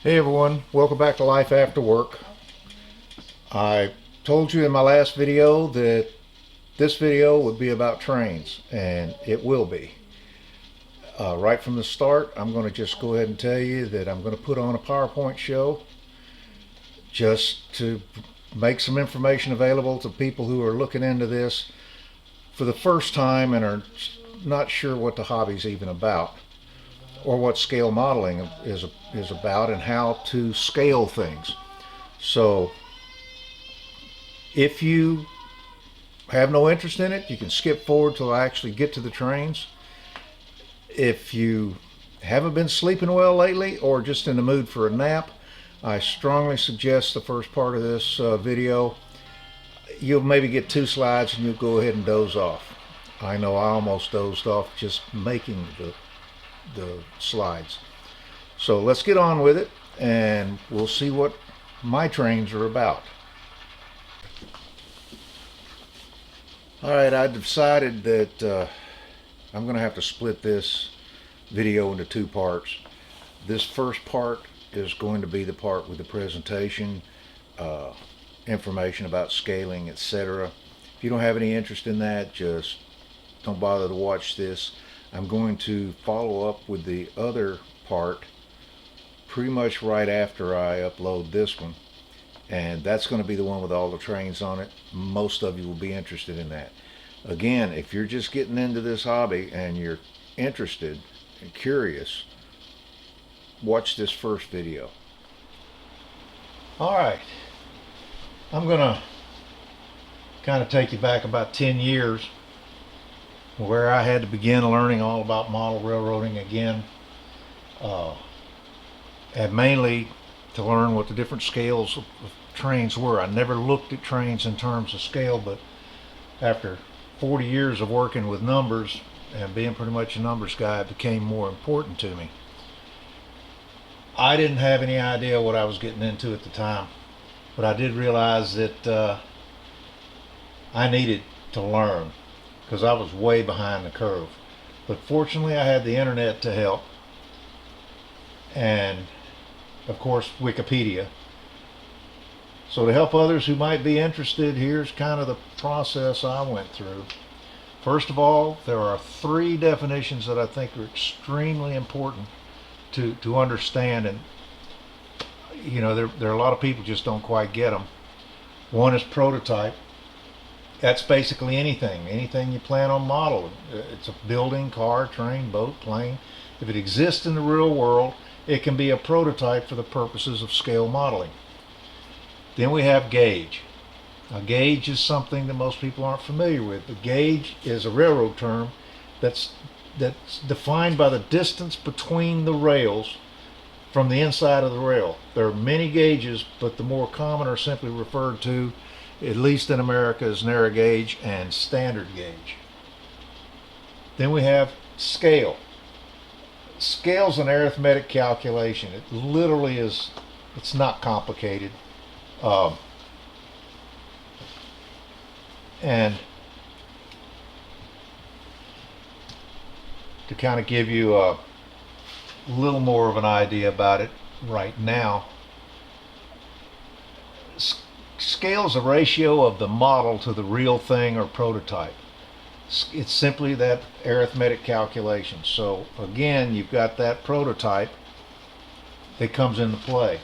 Hey everyone, welcome back to Life After Work. I told you in my last video that this video would be about trains, and it will be. Right from the start, I'm going to just go ahead and tell you that I'm going to put on a PowerPoint show just to make some information available to people who are looking into this for the first time and are not sure what the hobby's even about, or what scale modeling is about, and how to scale things. So if you have no interest in it, you can skip forward till I actually get to the trains. If you haven't been sleeping well lately or just in the mood for a nap, I strongly suggest the first part of this video. You'll maybe get 2 slides and you'll go ahead and doze off. I know I almost dozed off just making the slides. So let's get on with it and we'll see what my trains are about. Alright, I decided that I'm going to have to split this video into 2 parts. This first part is going to be the part with the presentation, information about scaling, etc. If you don't have any interest in that, just don't bother to watch this. I'm going to follow up with the other part pretty much right after I upload this one, and that's going to be the one with all the trains on it. Most of you will be interested in that. Again, if you're just getting into this hobby and you're interested and curious, watch this first video. Alright, I'm going to kind of take you back about 10 years where I had to begin learning all about model railroading again, and mainly to learn what the different scales of trains were. I never looked at trains in terms of scale, but after 40 years of working with numbers and being pretty much a numbers guy, it became more important to me. I didn't have any idea what I was getting into at the time, but I did realize that I needed to learn because I was way behind the curve. But fortunately I had the internet to help, and of course Wikipedia. So to help others who might be interested, here's kind of the process I went through. First of all, there are 3 definitions that I think are extremely important to understand, and you know, there are a lot of people just don't quite get them. One is prototype. That's basically anything you plan on modeling. It's a building, car, train, boat, plane. If it exists in the real world, it can be a prototype for the purposes of scale modeling. Then we have gauge. Now, gauge is something that most people aren't familiar with. But gauge is a railroad term that's defined by the distance between the rails from the inside of the rail. There are many gauges, but the more common are simply referred to, at least in America, as narrow gauge and standard gauge. Then we have scale. Scale's an arithmetic calculation. It literally is, it's not complicated. And to kind of give you a little more of an idea about it right now, scale is a ratio of the model to the real thing or prototype. It's simply that arithmetic calculation. So again, you've got that prototype that comes into play.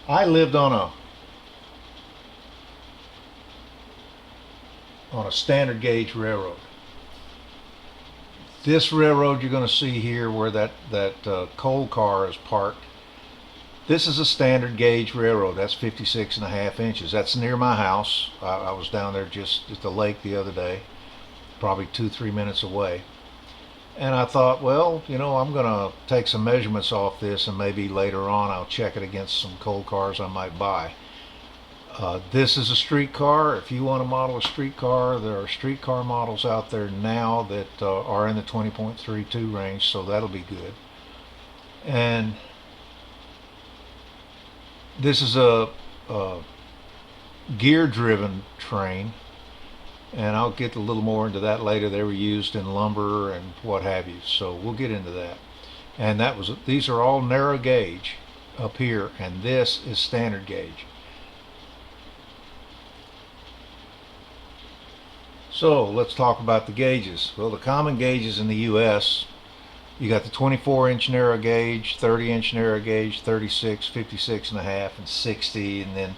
I lived on a standard gauge railroad. This railroad you're going to see here where that coal car is parked, this is a standard gauge railroad. That's 56.5 inches. That's near my house. I was down there just at the lake the other day, probably 2-3 minutes away. And I thought, well, you know, I'm going to take some measurements off this, and maybe later on I'll check it against some coal cars I might buy. This is a streetcar. If you want to model a streetcar, there are streetcar models out there now that are in the 20.32 range, so that'll be good. And this is a gear-driven train, and I'll get a little more into that later. They were used in lumber and what have you, so we'll get into that. And these are all narrow gauge up here, and this is standard gauge. So let's talk about the gauges. Well, the common gauges in the US, you got the 24-inch narrow gauge, 30-inch narrow gauge, 36, 56 and a half, and 60, and then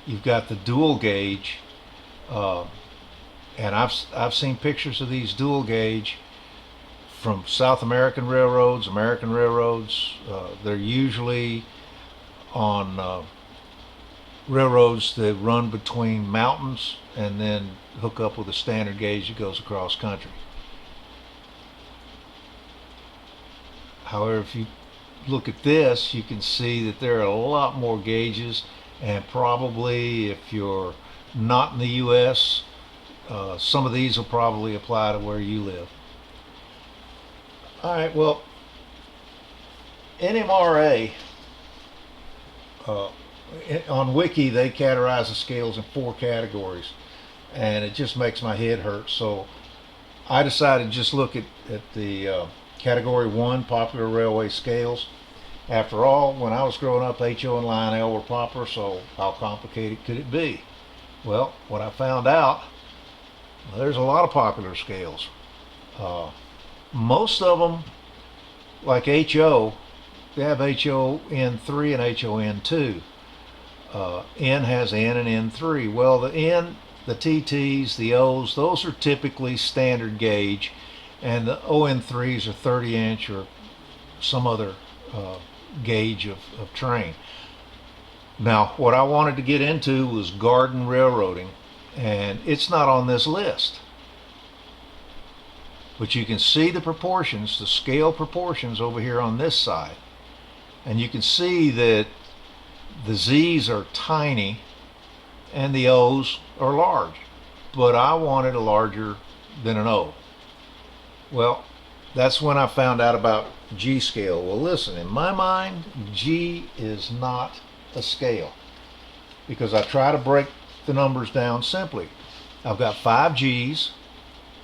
you've got the dual gauge. And I've seen pictures of these dual gauge from South American railroads, American railroads. They're usually on railroads that run between mountains and then hook up with a standard gauge that goes across country. However, if you look at this, you can see that there are a lot more gauges, and probably if you're not in the US, some of these will probably apply to where you live. All right, well, NMRA, on Wiki, they categorize the scales in 4 categories, and it just makes my head hurt. So I decided to just look at the Category 1 popular railway scales. After all, when I was growing up, HO and Lionel were popular, so how complicated could it be? Well, what I found out, there's a lot of popular scales. Most of them, like HO, they have HON3 and HON2. N has N and N3. Well, the N, the TTs, the O's, those are typically standard gauge, and the ON3s are 30-inch or some other gauge of train. Now, what I wanted to get into was garden railroading, and it's not on this list. But you can see the proportions, the scale proportions over here on this side. And you can see that the Z's are tiny and the O's are large. But I wanted a larger than an O. Well, that's when I found out about G scale. Well, listen, in my mind, G is not a scale, because I try to break the numbers down simply. I've got 5 G's.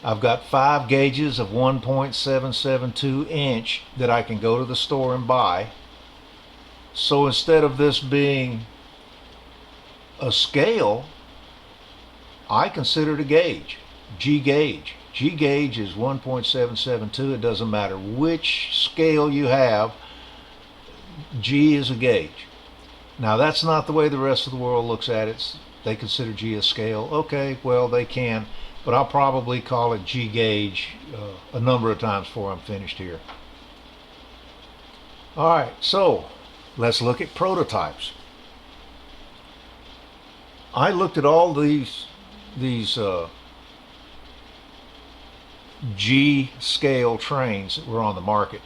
I've got 5 gauges of 1.772 inch that I can go to the store and buy. So instead of this being a scale, I consider it a gauge, G gauge. G gauge is 1.772. It doesn't matter which scale you have, G is a gauge. Now, that's not the way the rest of the world looks at it. They consider G a scale. Okay, well, they can, but I'll probably call it G gauge a number of times before I'm finished here. All right, so let's look at prototypes. I looked at all these G scale trains that were on the market,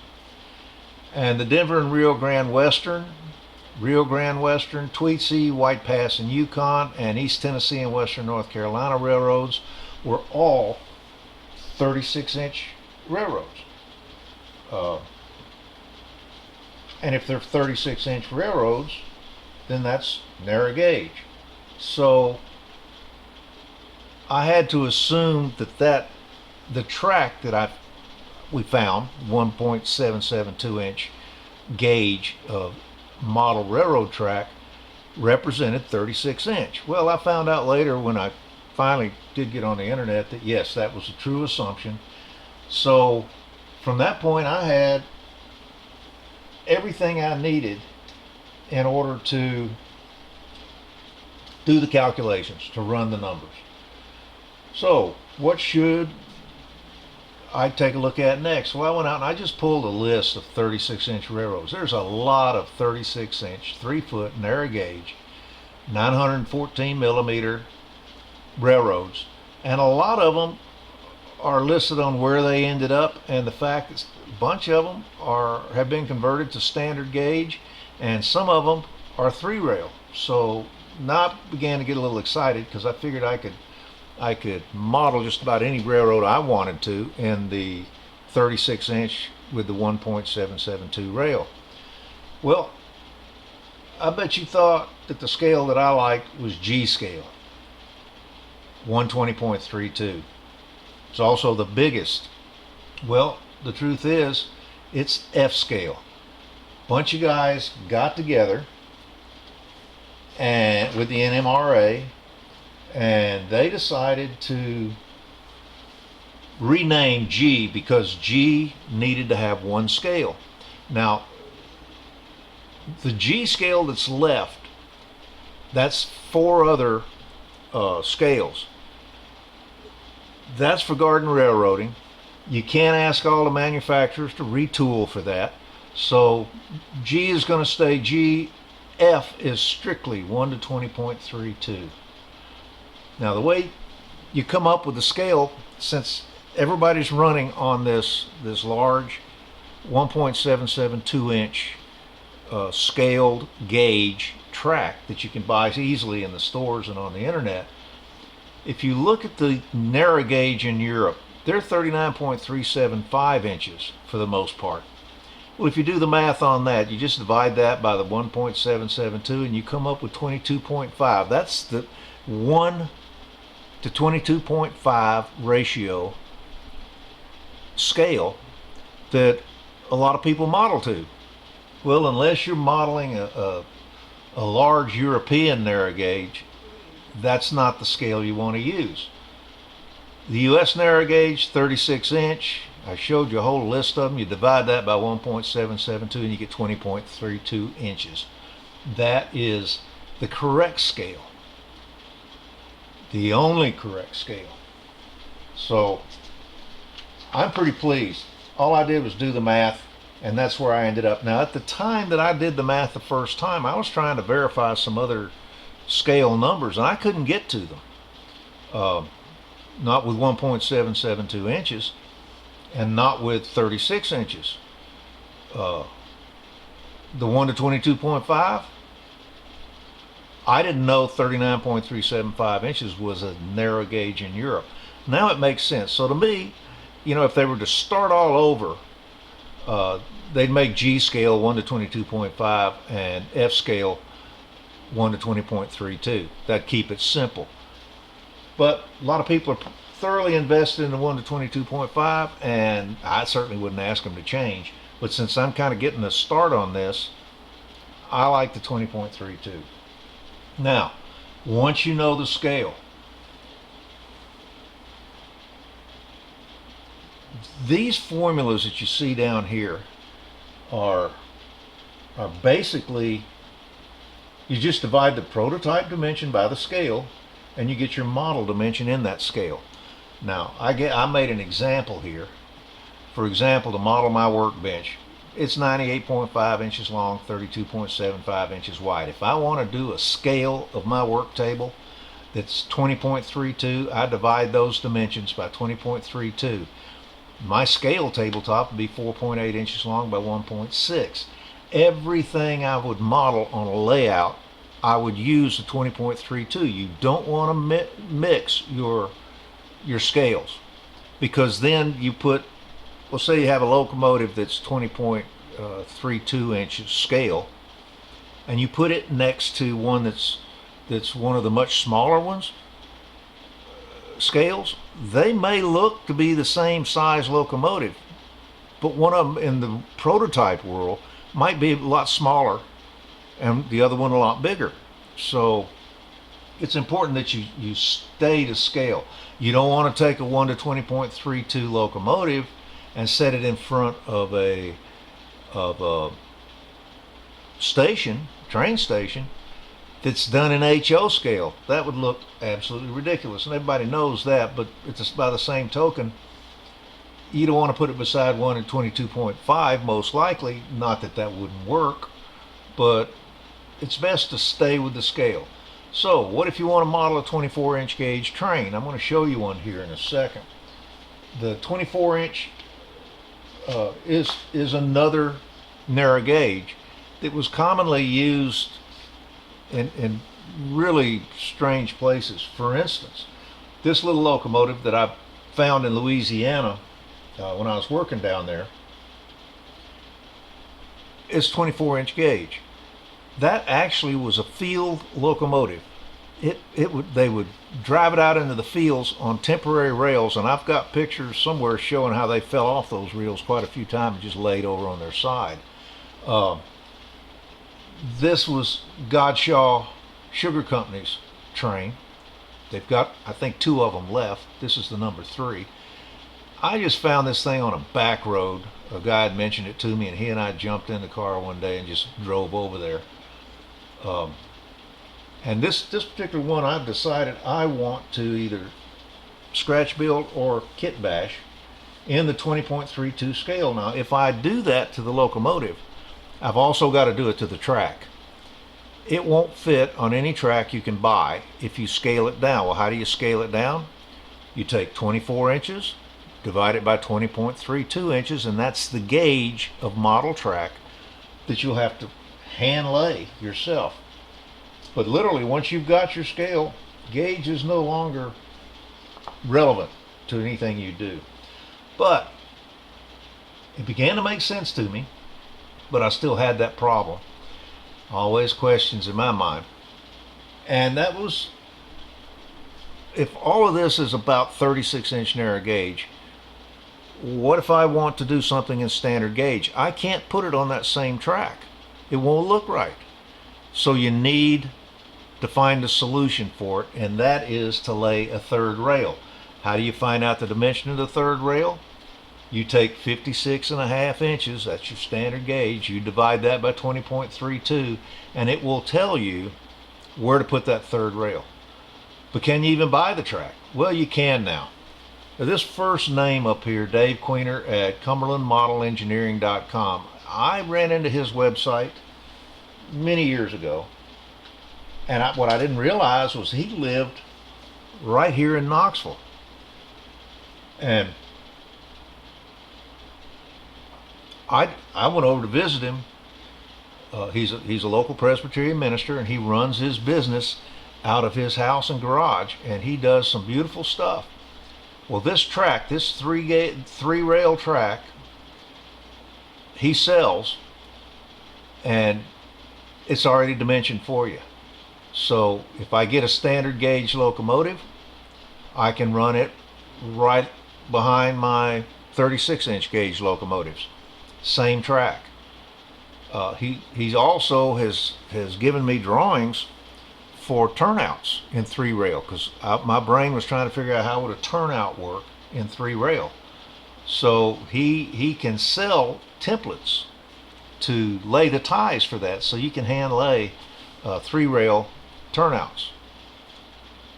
and the Denver and Rio Grande Western, Tweetsie, White Pass and Yukon, and East Tennessee and Western North Carolina railroads were all 36-inch railroads. And if they're 36-inch railroads, then that's narrow gauge. So I had to assume that the track that we found, 1.772 inch gauge of model railroad track, represented 36 inch. Well, I found out later when I finally did get on the internet that yes, that was a true assumption. So from that point, I had everything I needed in order to do the calculations, to run the numbers. So what should I take a look at next? Well, I went out and I just pulled a list of 36-inch railroads. There's a lot of 36-inch, 3-foot, narrow gauge, 914 millimeter railroads, and a lot of them are listed on where they ended up, and the fact that a bunch of them have been converted to standard gauge, and some of them are 3-rail. So now I began to get a little excited, because I figured I could model just about any railroad I wanted to in the 36-inch with the 1.772 rail. Well, I bet you thought that the scale that I liked was G scale, 120.32. It's also the biggest. Well, the truth is, It's F scale. Bunch of guys got together and with the NMRA, and they decided to rename G because G needed to have one scale. Now, the G scale that's left, that's 4 other scales. That's for garden railroading. You can't ask all the manufacturers to retool for that. So G is going to stay G. F is strictly 1 to 20.32. Now the way you come up with the scale, since everybody's running on this large 1.772 inch scaled gauge track that you can buy easily in the stores and on the internet. If you look at the narrow gauge in Europe, they're 39.375 inches for the most part. Well, if you do the math on that, you just divide that by the 1.772 and you come up with 22.5. That's the 1 to 22.5 ratio scale that a lot of people model to. Well, unless you're modeling a large European narrow gauge, that's not the scale you want to use. The US narrow gauge, 36 inch, I showed you a whole list of them. You divide that by 1.772 and you get 20.32 inches. That is the correct scale. The only correct scale. So I'm pretty pleased. All I did was do the math, and that's where I ended up. Now, at the time that I did the math the first time, I was trying to verify some other scale numbers, and I couldn't get to them. Not with 1.772 inches, and not with 36 inches. The 1 to 22.5, I didn't know 39.375 inches was a narrow gauge in Europe. Now it makes sense. So to me, you know, if they were to start all over, they'd make G scale 1 to 22.5 and F scale 1 to 20.32. That'd keep it simple. But a lot of people are thoroughly invested in the 1 to 22.5, and I certainly wouldn't ask them to change. But since I'm kind of getting a start on this, I like the 20.32. Now, once you know the scale, these formulas that you see down here are basically, you just divide the prototype dimension by the scale and you get your model dimension in that scale. Now, I made an example here. For example, to model my workbench, it's 98.5 inches long, 32.75 inches wide. If I want to do a scale of my work table that's 20.32, I divide those dimensions by 20.32. My scale tabletop would be 4.8 inches long by 1.6. Everything I would model on a layout, I would use the 20.32. You don't want to mix your scales, because then you put, well, say you have a locomotive that's 20.32 inches scale, and you put it next to one that's one of the much smaller ones, scales, they may look to be the same size locomotive, but one of them in the prototype world might be a lot smaller and the other one a lot bigger. So it's important that you stay to scale. You don't want to take a 1 to 20.32 locomotive and set it in front of a station, train station, that's done in HO scale. That would look absolutely ridiculous, and everybody knows that. But it's by the same token, you don't want to put it beside 1 and 22.5, most likely. Not that that wouldn't work, but it's best to stay with the scale. So what if you want to model a 24-inch gauge train? I'm going to show you one here in a second. The 24-inch is another narrow gauge that was commonly used in really strange places. For instance, this little locomotive that I found in Louisiana when I was working down there is 24-inch gauge. That actually was a field locomotive. they would drive it out into the fields on temporary rails, and I've got pictures somewhere showing how they fell off those reels quite a few times and just laid over on their side. Uh, this was Godshaw Sugar Company's train. They've got, I think, 2 of them left. This is the number 3. I just found this thing on a back road. A guy had mentioned it to me, and he and I jumped in the car one day and just drove over there. And this particular one, I've decided I want to either scratch build or kit bash in the 20.32 scale. Now, if I do that to the locomotive, I've also got to do it to the track. It won't fit on any track you can buy if you scale it down. Well, how do you scale it down? You take 24 inches, divide it by 20.32 inches, and that's the gauge of model track that you'll have to hand lay yourself. But literally, once you've got your scale, gauge is no longer relevant to anything you do. But it began to make sense to me, but I still had that problem. Always questions in my mind. And that was, if all of this is about 36-inch narrow gauge, what if I want to do something in standard gauge? I can't put it on that same track. It won't look right. So you need to find a solution for it, and that is to lay a third rail. How do you find out the dimension of the third rail? You take 56.5 inches, that's your standard gauge, you divide that by 20.32, and it will tell you where to put that third rail. But can you even buy the track? Well, you can now. Now, this first name up here, Dave Queener at CumberlandModelEngineering.com, I ran into his website many years ago, and what I didn't realize was he lived right here in Knoxville. And I went over to visit him. He's a local Presbyterian minister, and he runs his business out of his house and garage, and he does some beautiful stuff. Well, this track, this three rail track, he sells, and it's already dimensioned for you. So if I get a standard gauge locomotive, I can run it right behind my 36-inch gauge locomotives. Same track. He also has given me drawings for turnouts in 3-rail, because my brain was trying to figure out how would a turnout work in 3-rail. So he can sell templates to lay the ties for that, so you can hand lay 3-rail turnouts.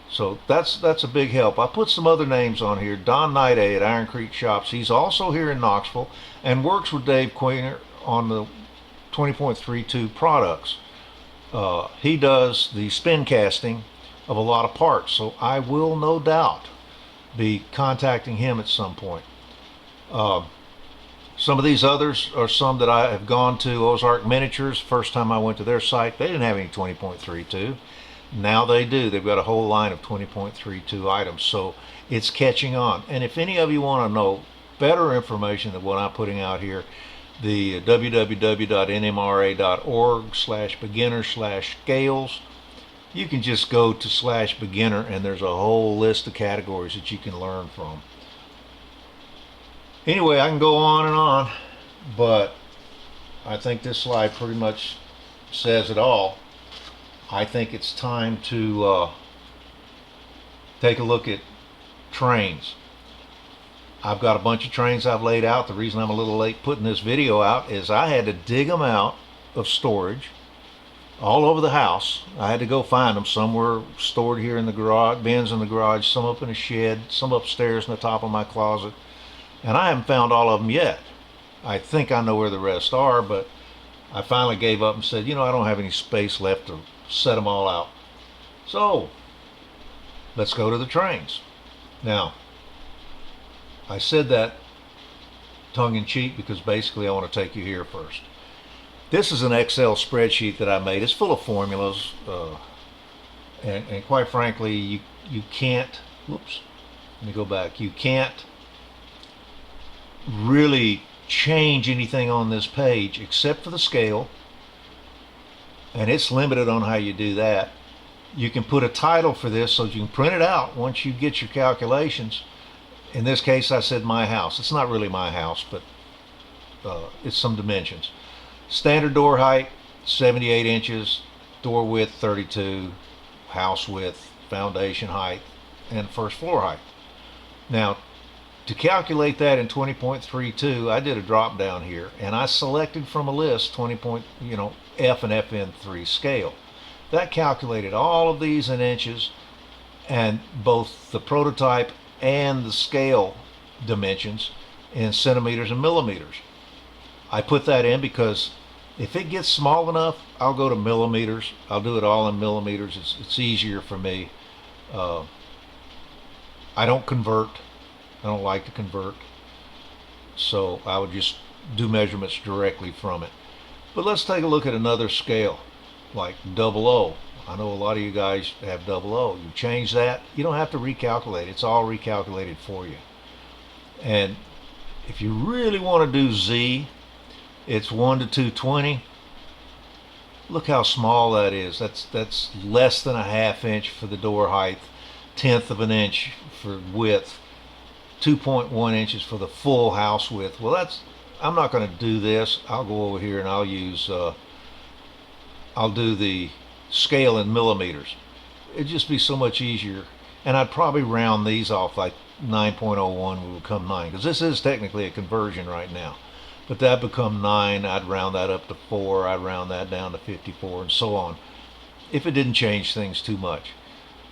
So that's a big help. I put some other names on here. Don Niday at Iron Creek Shops. He's also here in Knoxville and works with Dave Queener on the 20.32 products. He does the spin casting of a lot of parts, so I will no doubt be contacting him at some point. Some of these others are some that I have gone to. Ozark Miniatures, first time I went to their site, they didn't have any 20.32. Now they do. They've got a whole line of 20.32 items, so it's catching on. And if any of you want to know better information than what I'm putting out here, the www.nmra.org/beginner/scales, you can just go to /beginner, and there's a whole list of categories that you can learn from. Anyway, I can go on and on, but I think this slide pretty much says it all. I think it's time to take a look at trains. I've got a bunch of trains I've laid out. The reason I'm a little late putting this video out is I had to dig them out of storage all over the house. I had to go find them. Some were stored here in the garage, bins in the garage, some up in a shed, some upstairs in the top of my closet. And I haven't found all of them yet. I think I know where the rest are, but I finally gave up and said, you know, I don't have any space left to set them all out. So let's go to the trains. Now, I said that tongue-in-cheek because basically I want to take you here first. This is an Excel spreadsheet that I made. It's full of formulas, and quite frankly, you can't, whoops, let me go back. You can't really change anything on this page except for the scale, and it's limited on how you do that. You can put a title for this so you can print it out once you get your calculations. In this case, I said my house. It's not really my house, but it's some dimensions. Standard door height, 78 inches, door width, 32, house width, foundation height, and first floor height. Now, to calculate that in 20.32, I did a drop down here, and I selected from a list 20 point, F and FN3 scale. That calculated all of these in inches, and both the prototype and the scale dimensions in centimeters and millimeters. I put that in because if it gets small enough, I'll go to millimeters. I'll do it all in millimeters. It's easier for me. I don't convert. I don't like to convert. So I would just do measurements directly from it. But let's take a look at another scale, like 00. I know a lot of you guys have 00. You change that, you don't have to recalculate. It's all recalculated for you. And if you really want to do Z, it's 1 to 220. Look how small that is. That's less than a ½ inch for the door height, 1/10 of an inch for width, 2.1 inches for the full house width. Well, I'm not going to do this. I'll go over here and I'll do the scale in millimeters. It'd just be so much easier. And I'd probably round these off, like 9.01 would become 9, because this is technically a conversion right now. But that become 9, I'd round that up to 4, I'd round that down to 54, and so on, if it didn't change things too much.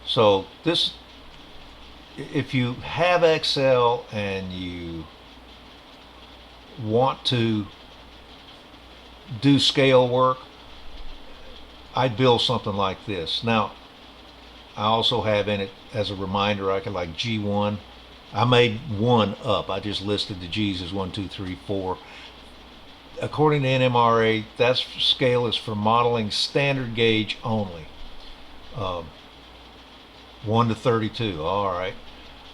So this, if you have Excel and you want to do scale work, I'd build something like this. Now, I also have in it, as a reminder, I could like G1. I made 1 up. I just listed the G's as 1, 2, 3, 4. According to NMRA, that scale is for modeling standard gauge only. 1 to 32, all right.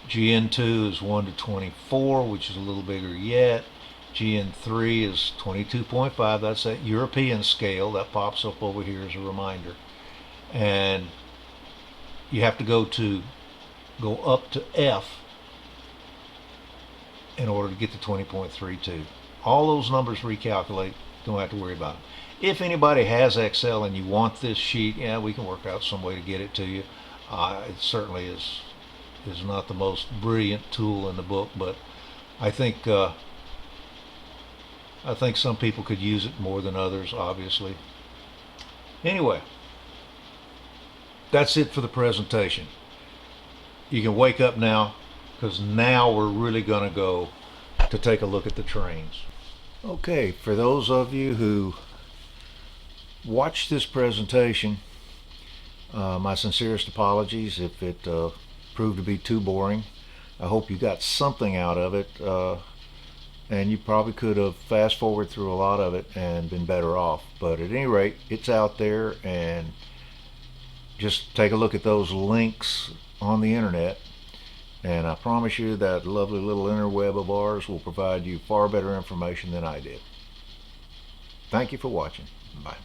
GN2 is 1 to 24, which is a little bigger yet. GN3 is 22.5. That's that European scale that pops up over here as a reminder. And you have to go up to F in order to get to 20.32. All those numbers recalculate. Don't have to worry about them. If anybody has Excel and you want this sheet, yeah, we can work out some way to get it to you. It certainly is not the most brilliant tool in the book, but I think some people could use it more than others, obviously. Anyway, that's it for the presentation. You can wake up now, because now we're really going to go to take a look at the trains. Okay, for those of you who watched this presentation, my sincerest apologies if it proved to be too boring. I hope you got something out of it, and you probably could have fast forwarded through a lot of it and been better off. But at any rate, it's out there, and just take a look at those links on the internet, and I promise you that lovely little interweb of ours will provide you far better information than I did. Thank you for watching. Bye.